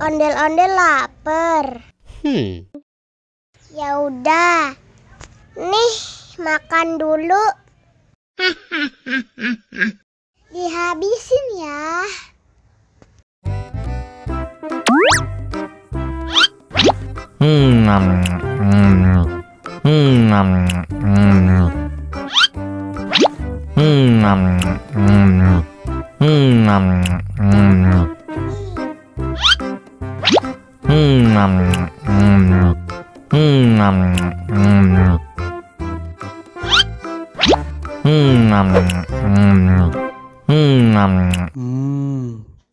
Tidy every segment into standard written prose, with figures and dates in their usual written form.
Ondel-ondel lapar. Ya udah. Nih, makan dulu. Dihabisin ya.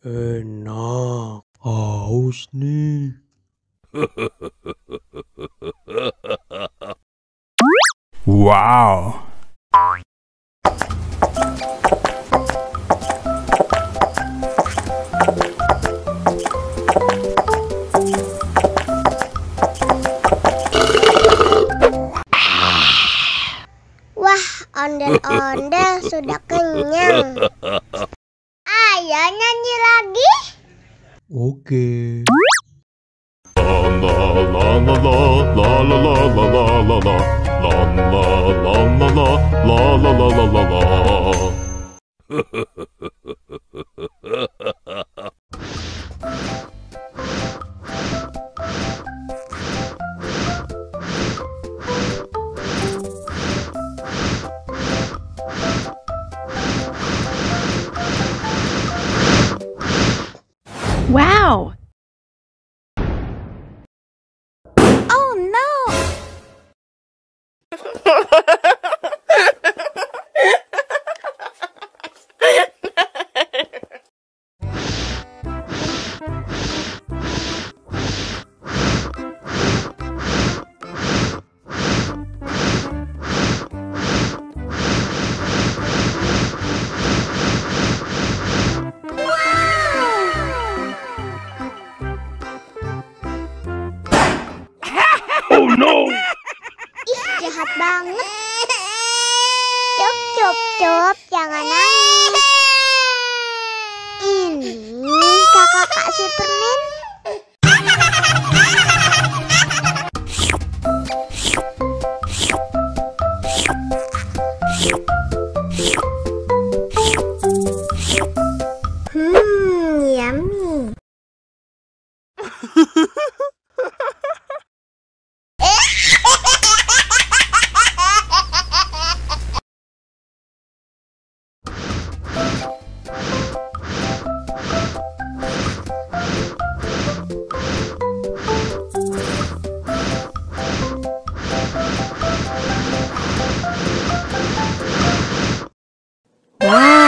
Enak. Haus nih. Wow. Wah, ondel-ondel sudah kenyang. Ayo nyanyi lagi. Oke. Wow! Oh no! Oh no! Ih, jahat banget. Cup, cup, cup, jangan nangis. Ini kakak kasih permen. Yummy. Wow!